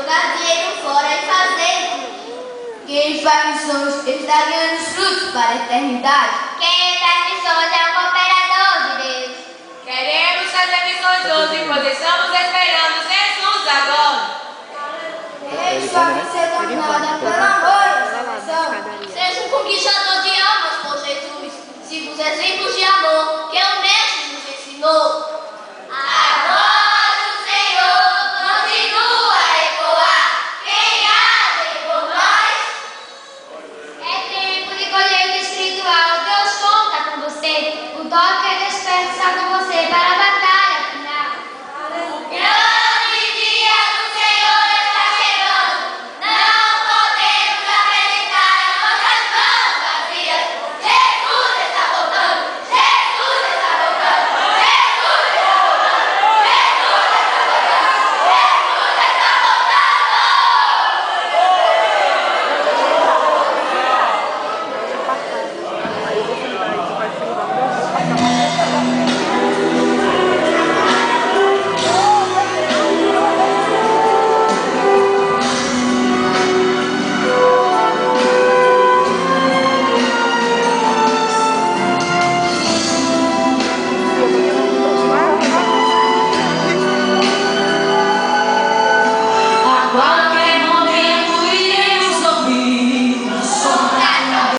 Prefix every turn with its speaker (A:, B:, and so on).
A: jogar dinheiro fora e fazer.
B: Quem faz missões está ganhando frutos para a eternidade.
A: Quem faz missões é um cooperador de Deus.
C: Queremos fazer missões hoje, pois estamos esperando Jesus agora.
B: Eles fazem ser dominados pela